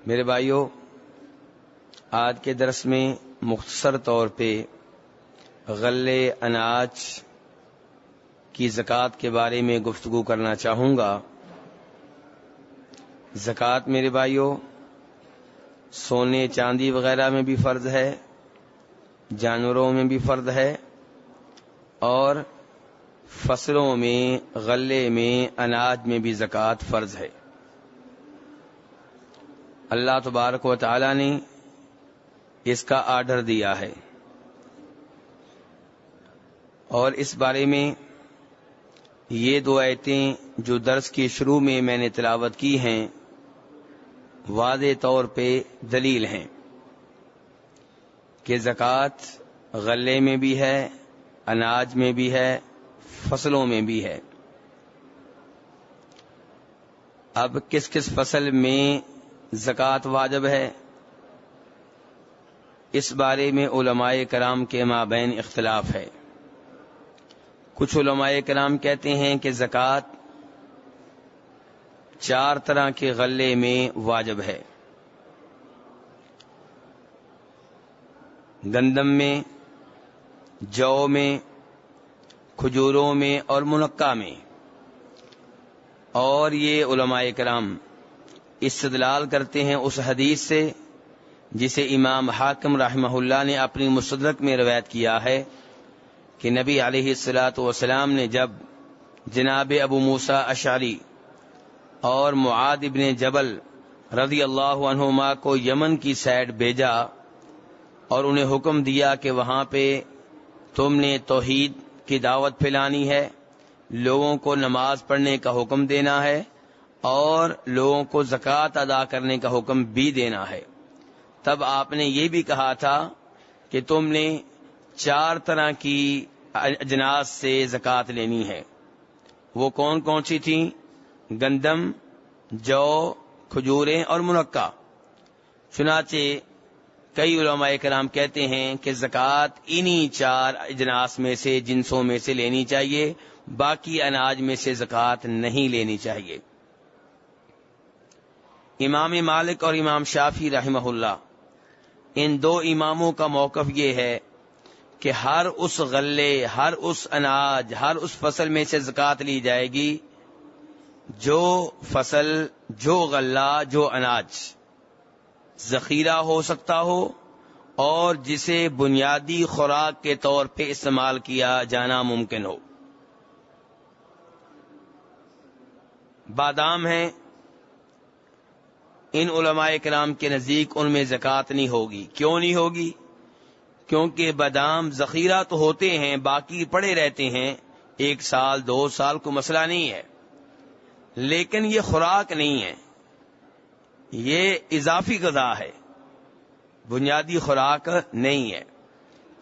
میرے بھائیوں، آج کے درس میں مختصر طور پہ غلے اناج کی زکوٰۃ کے بارے میں گفتگو کرنا چاہوں گا۔ زکوٰۃ میرے بھائیوں سونے چاندی وغیرہ میں بھی فرض ہے، جانوروں میں بھی فرض ہے، اور فصلوں میں غلے میں اناج میں بھی زکوٰۃ فرض ہے۔ اللہ تبارک و تعالی نے اس کا آرڈر دیا ہے، اور اس بارے میں یہ دو آیتیں جو درس کے شروع میں نے تلاوت کی ہیں واضح طور پہ دلیل ہیں کہ زکوٰۃ غلے میں بھی ہے، اناج میں بھی ہے، فصلوں میں بھی ہے۔ اب کس کس فصل میں زکوٰۃ واجب ہے، اس بارے میں علماء کرام کے مابین اختلاف ہے۔ کچھ علماء کرام کہتے ہیں کہ زکوٰۃ 4 طرح کے غلے میں واجب ہے، گندم میں، جو میں، کھجوروں میں اور منقع میں۔ اور یہ علماء کرام استدلال کرتے ہیں اس حدیث سے جسے امام حاکم رحمہ اللہ نے اپنی مستدرک میں روایت کیا ہے کہ نبی علیہ الصلاۃ والسلام نے جب جناب ابو موسیٰ اشعری اور معاذ ابن جبل رضی اللہ عنہما کو یمن کی سائڈ بھیجا اور انہیں حکم دیا کہ وہاں پہ تم نے توحید کی دعوت پھیلانی ہے، لوگوں کو نماز پڑھنے کا حکم دینا ہے، اور لوگوں کو زکوٰۃ ادا کرنے کا حکم بھی دینا ہے۔ تب آپ نے یہ بھی کہا تھا کہ تم نے 4 طرح کی اجناس سے زکوٰۃ لینی ہے۔ وہ کون کون سی تھیں؟ گندم، جو، کھجوریں اور منقع۔ چنانچہ کئی علماء کرام کہتے ہیں کہ زکوٰۃ انہی 4 اجناس میں سے، جنسوں میں سے لینی چاہیے، باقی اناج میں سے زکوٰۃ نہیں لینی چاہیے۔ امام مالک اور امام شافعی رحمہ اللہ، ان 2 اماموں کا موقف یہ ہے کہ ہر اس غلے، ہر اس اناج، ہر اس فصل میں سے زکوٰۃ لی جائے گی جو فصل، جو غلہ، جو اناج ذخیرہ ہو سکتا ہو اور جسے بنیادی خوراک کے طور پہ استعمال کیا جانا ممکن ہو۔ بادام ہیں، ان علماء کرام کے نزدیک ان میں زکوٰۃ نہیں ہوگی۔ کیوں نہیں ہوگی؟ کیونکہ بادام ذخیرہ تو ہوتے ہیں، باقی پڑے رہتے ہیں، 1 سال 2 سال کو مسئلہ نہیں ہے، لیکن یہ خوراک نہیں ہے، یہ اضافی غذا ہے، بنیادی خوراک نہیں ہے۔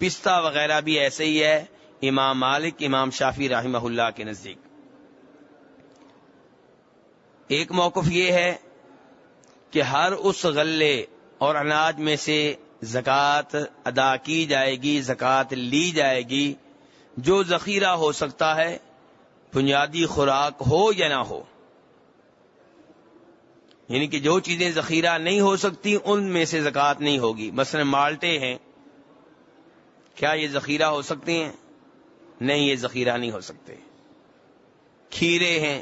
پستہ وغیرہ بھی ایسے ہی ہے، امام مالک، امام شافعی رحمہ اللہ کے نزدیک۔ ایک موقف یہ ہے کہ ہر اس غلے اور اناج میں سے زکوٰۃ ادا کی جائے گی، زکوٰۃ لی جائے گی جو ذخیرہ ہو سکتا ہے، بنیادی خوراک ہو یا نہ ہو۔ یعنی کہ جو چیزیں ذخیرہ نہیں ہو سکتی ان میں سے زکوٰۃ نہیں ہوگی۔ مثلا مالٹے ہیں، کیا یہ ذخیرہ ہو سکتے ہیں؟ نہیں، یہ ذخیرہ نہیں ہو سکتے۔ کھیرے ہیں،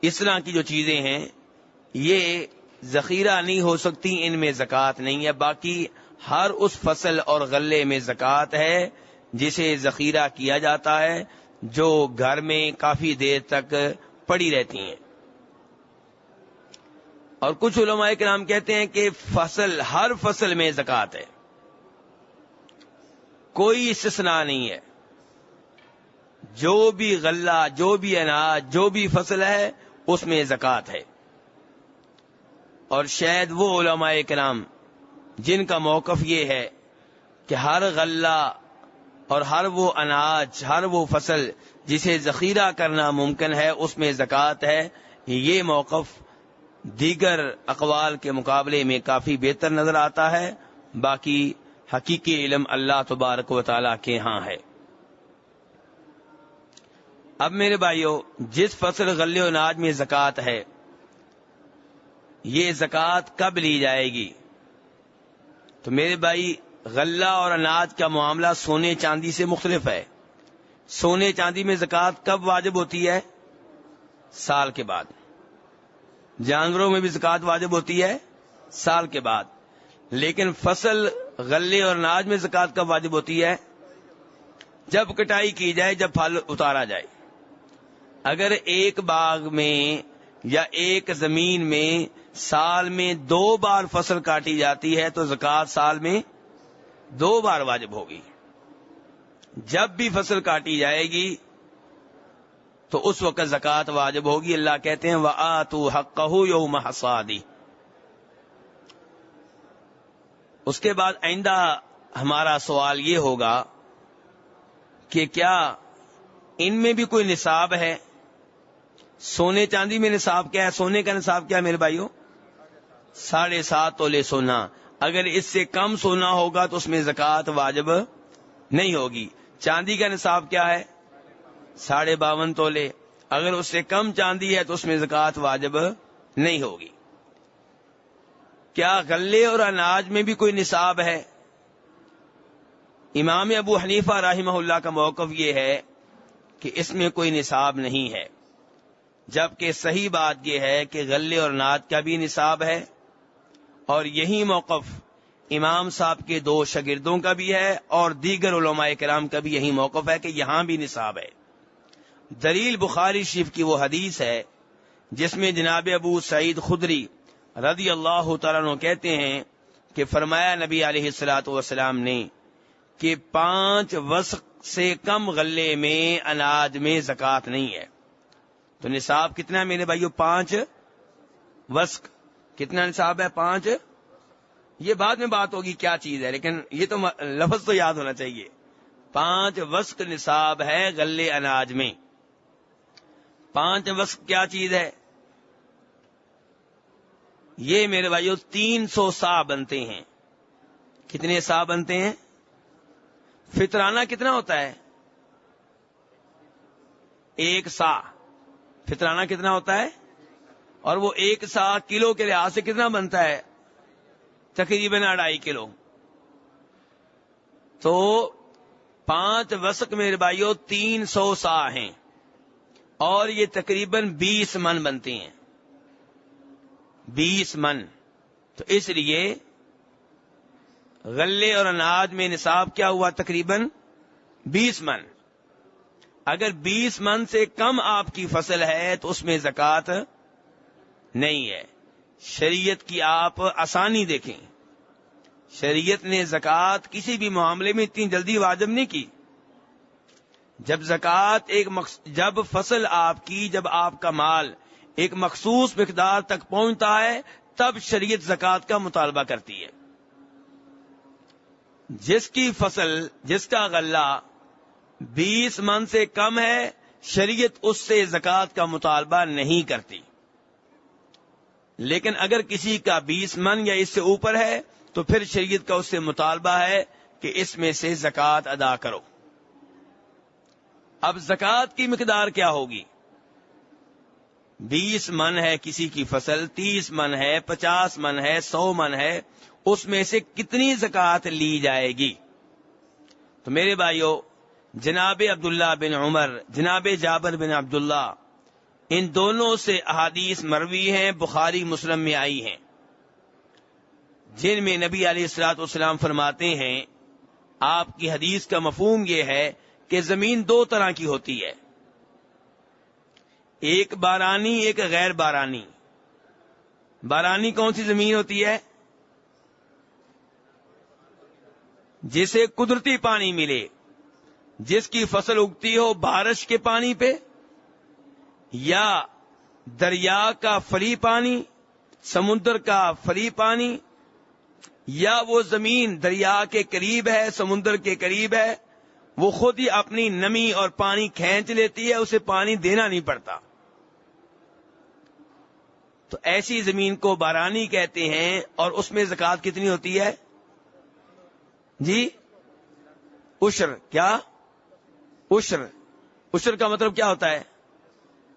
اس طرح کی جو چیزیں ہیں یہ ذخیرہ نہیں ہو سکتی، ان میں زکوٰۃ نہیں ہے۔ باقی ہر اس فصل اور غلے میں زکوٰۃ ہے جسے ذخیرہ کیا جاتا ہے، جو گھر میں کافی دیر تک پڑی رہتی ہیں۔ اور کچھ علماء کرام کہتے ہیں کہ فصل، ہر فصل میں زکوٰۃ ہے، کوئی استثناء نہیں ہے۔ جو بھی غلہ، جو بھی اناج، جو بھی فصل ہے اس میں زکوٰۃ ہے۔ اور شاید وہ علماء کرام جن کا موقف یہ ہے کہ ہر غلہ اور ہر وہ اناج، ہر وہ فصل جسے ذخیرہ کرنا ممکن ہے اس میں زکوٰۃ ہے، یہ موقف دیگر اقوال کے مقابلے میں کافی بہتر نظر آتا ہے۔ باقی حقیقی علم اللہ تبارک و تعالیٰ کے ہاں ہے۔ اب میرے بھائیوں، جس فصل غلے و اناج میں زکوٰۃ ہے یہ زکوٰۃ کب لی جائے گی؟ تو میرے بھائی غلہ اور اناج کا معاملہ سونے چاندی سے مختلف ہے. سونے چاندی میں زکوٰۃ کب واجب ہوتی ہے؟ سال کے بعد. جانوروں میں بھی زکوٰۃ واجب ہوتی ہے سال کے بعد. لیکن فصل غلے اور اناج میں زکوٰۃ کب واجب ہوتی ہے؟ جب کٹائی کی جائے، جب پھل اتارا جائے. اگر ایک باغ میں یا ایک زمین میں سال میں 2 بار فصل کاٹی جاتی ہے تو زکوٰۃ سال میں 2 بار واجب ہوگی. جب بھی فصل کاٹی جائے گی تو اس وقت زکوٰۃ واجب ہوگی. اللہ کہتے ہیں وَآتُوا حَقَّهُ يَوْمَ حَصَادِهِ. اس کے بعد آئندہ ہمارا سوال یہ ہوگا کہ کیا ان میں بھی کوئی نصاب ہے؟ سونے چاندی میں نصاب کیا ہے؟ سونے کا نصاب کیا ہے میرے بھائیوں؟ 7.5 تولے سونا. اگر اس سے کم سونا ہوگا تو اس میں زکوٰۃ واجب نہیں ہوگی. چاندی کا نصاب کیا ہے؟ 52.5 تولے. اگر اس سے کم چاندی ہے تو اس میں زکوٰۃ واجب نہیں ہوگی. کیا غلے اور اناج میں بھی کوئی نصاب ہے؟ امام ابو حنیفہ رحمہ اللہ کا موقف یہ ہے کہ اس میں کوئی نصاب نہیں ہے، جبکہ صحیح بات یہ ہے کہ غلے اور اناج کا بھی نصاب ہے، اور یہی موقف امام صاحب کے 2 شاگردوں کا بھی ہے اور دیگر علماء کرام کا بھی یہی موقف ہے کہ یہاں بھی نصاب ہے. دلیل بخاری شریف کی وہ حدیث ہے جس میں جناب ابو سعید خدری رضی اللہ تعالیٰ عنہ کہتے ہیں کہ فرمایا نبی علیہ الصلوۃ والسلام نے کہ 5 وسق سے کم غلے میں اناج میں زکوٰۃ نہیں ہے. تو نصاب کتنا ہے میرے بھائیو؟ 5 وسق. کتنا نصاب ہے؟ 5. یہ بعد میں بات ہوگی کیا چیز ہے، لیکن یہ تو لفظ تو یاد ہونا چاہیے. 5 وسق نصاب ہے غلے اناج میں. 5 وسق کیا چیز ہے؟ یہ میرے بھائیو 300 سا بنتے ہیں. کتنے سا بنتے ہیں؟ فطرانہ کتنا ہوتا ہے؟ 1 سا. فطرانہ کتنا ہوتا ہے؟ اور وہ 1 سا کلو کے لحاظ سے کتنا بنتا ہے؟ تقریباً 2.5 کلو. تو 5 وسق میرے بھائیو 300 سا ہیں اور یہ تقریباً 20 من بنتے ہیں. 20 من. تو اس لیے غلے اور اناج میں نصاب کیا ہوا؟ تقریباً 20 من. اگر 20 من سے کم آپ کی فصل ہے تو اس میں زکوٰۃ نہیں ہے. شریعت کی آپ آسانی دیکھیں. شریعت نے زکوٰۃ کسی بھی معاملے میں اتنی جلدی واجب نہیں کی. جب زکوٰۃ جب فصل آپ کی، جب آپ کا مال ایک مخصوص مقدار تک پہنچتا ہے تب شریعت زکوٰۃ کا مطالبہ کرتی ہے. جس کی فصل، جس کا غلہ 20 من سے کم ہے، شریعت اس سے زکوٰۃ کا مطالبہ نہیں کرتی. لیکن اگر کسی کا 20 من یا اس سے اوپر ہے تو پھر شریعت کا اس سے مطالبہ ہے کہ اس میں سے زکوٰۃ ادا کرو. اب زکوٰۃ کی مقدار کیا ہوگی؟ 20 من ہے کسی کی فصل، 30 من ہے، 50 من ہے، 100 من ہے، اس میں سے کتنی زکوٰۃ لی جائے گی؟ تو میرے بھائیو، جناب عبداللہ بن عمر، جناب جابر بن عبداللہ، ان دونوں سے احادیث مروی ہیں، بخاری مسلم میں آئی ہیں، جن میں نبی علیہ الصلوۃ والسلام فرماتے ہیں، آپ کی حدیث کا مفہوم یہ ہے کہ زمین 2 طرح کی ہوتی ہے، ایک بارانی، ایک غیر بارانی. بارانی کون سی زمین ہوتی ہے؟ جسے قدرتی پانی ملے، جس کی فصل اگتی ہو بارش کے پانی پہ یا دریا کا فری پانی، سمندر کا فری پانی، یا وہ زمین دریا کے قریب ہے، سمندر کے قریب ہے، وہ خود ہی اپنی نمی اور پانی کھینچ لیتی ہے، اسے پانی دینا نہیں پڑتا. تو ایسی زمین کو بارانی کہتے ہیں. اور اس میں زکوٰۃ کتنی ہوتی ہے جی؟ عشر. کیا عشر؟ عشر کا مطلب کیا ہوتا ہے؟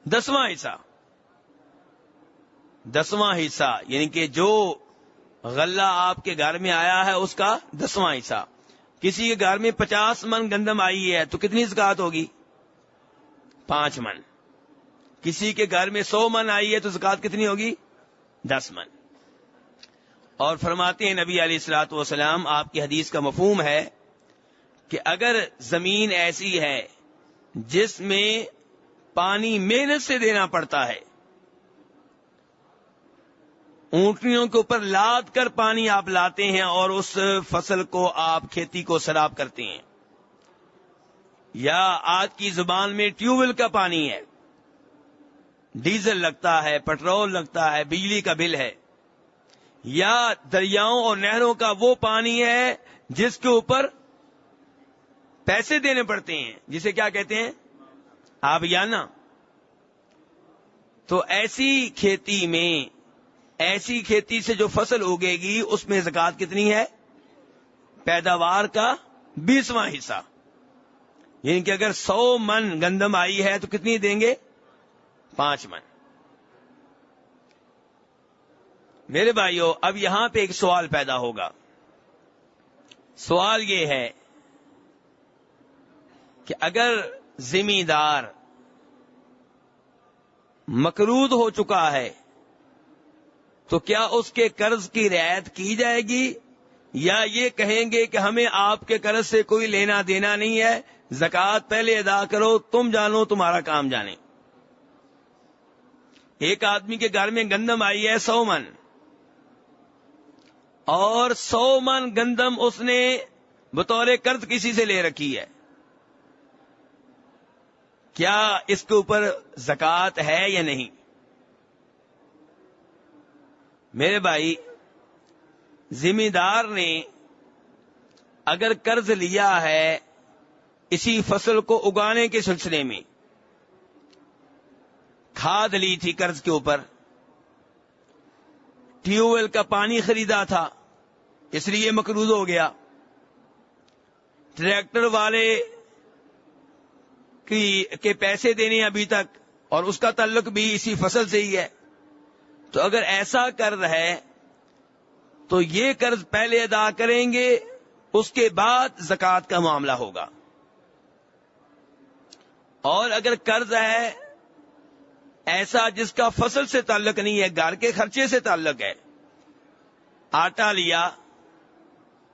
10واں حصہ. 10واں حصہ، یعنی کہ جو غلہ آپ کے گھر میں آیا ہے اس کا 10واں حصہ. کسی کے گھر میں 50 من گندم آئی ہے تو کتنی زکوٰۃ ہوگی؟ 5 من. کسی کے گھر میں 100 من آئی ہے تو زکوٰۃ کتنی ہوگی؟ 10 من. اور فرماتے ہیں نبی علیہ الصلوۃ والسلام، آپ کی حدیث کا مفہوم ہے کہ اگر زمین ایسی ہے جس میں پانی محنت سے دینا پڑتا ہے، اونٹنیوں کے اوپر لاد کر پانی آپ لاتے ہیں اور اس فصل کو آپ کھیتی کو سیراب کرتے ہیں، یا آج کی زبان میں ٹیوب ویل کا پانی ہے، ڈیزل لگتا ہے، پٹرول لگتا ہے، بجلی کا بل ہے، یا دریاؤں اور نہروں کا وہ پانی ہے جس کے اوپر پیسے دینے پڑتے ہیں، جسے کیا کہتے ہیں؟ آبیانہ. تو ایسی کھیتی میں، ایسی کھیتی سے جو فصل اگے گی اس میں زکوٰۃ کتنی ہے؟ پیداوار کا 20واں حصہ. یعنی کہ اگر 100 من گندم آئی ہے تو کتنی دیں گے؟ 5 من. میرے بھائیو، اب یہاں پہ ایک سوال پیدا ہوگا. سوال یہ ہے کہ اگر ذمہ دار مقروض ہو چکا ہے تو کیا اس کے قرض کی رعایت کی جائے گی، یا یہ کہیں گے کہ ہمیں آپ کے قرض سے کوئی لینا دینا نہیں ہے، زکوٰۃ پہلے ادا کرو، تم جانو تمہارا کام جانے. ایک آدمی کے گھر میں گندم آئی ہے 100 من، اور 100 من گندم اس نے بطور قرض کسی سے لے رکھی ہے. کیا اس کے اوپر زکوٰۃ ہے یا نہیں؟ میرے بھائی، ذمہ دار نے اگر قرض لیا ہے اسی فصل کو اگانے کے سلسلے میں، کھاد لی تھی قرض کے اوپر، ٹیوب ویل کا پانی خریدا تھا اس لیے مقروض ہو گیا، ٹریکٹر والے کے پیسے دینے ابھی تک، اور اس کا تعلق بھی اسی فصل سے ہی ہے. تو اگر ایسا قرض ہے تو یہ قرض پہلے ادا کریں گے، اس کے بعد زکوٰۃ کا معاملہ ہوگا. اور اگر قرض ہے ایسا جس کا فصل سے تعلق نہیں ہے، گھر کے خرچے سے تعلق ہے، آٹا لیا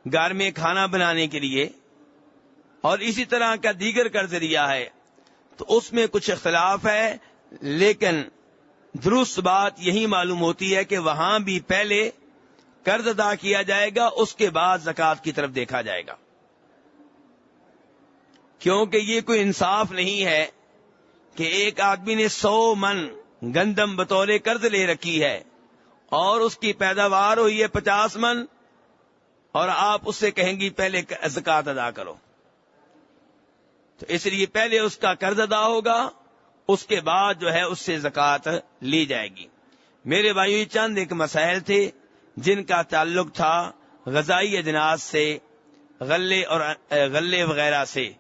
گھر میں کھانا بنانے کے لیے، اور اسی طرح کا دیگر قرض لیا ہے، تو اس میں کچھ اختلاف ہے، لیکن درست بات یہی معلوم ہوتی ہے کہ وہاں بھی پہلے قرض ادا کیا جائے گا، اس کے بعد زکوٰۃ کی طرف دیکھا جائے گا. کیونکہ یہ کوئی انصاف نہیں ہے کہ ایک آدمی نے 100 من گندم بطور قرض لے رکھی ہے اور اس کی پیداوار ہوئی ہے 50 من، اور آپ اس سے کہیں گی پہلے زکوٰۃ ادا کرو. تو اس لیے پہلے اس کا قرض ادا ہوگا، اس کے بعد جو ہے اس سے زکوٰۃ لی جائے گی. میرے بھائیو، یہ چند ایک مسائل تھے جن کا تعلق تھا غذائی اجناس سے، غلے وغیرہ سے.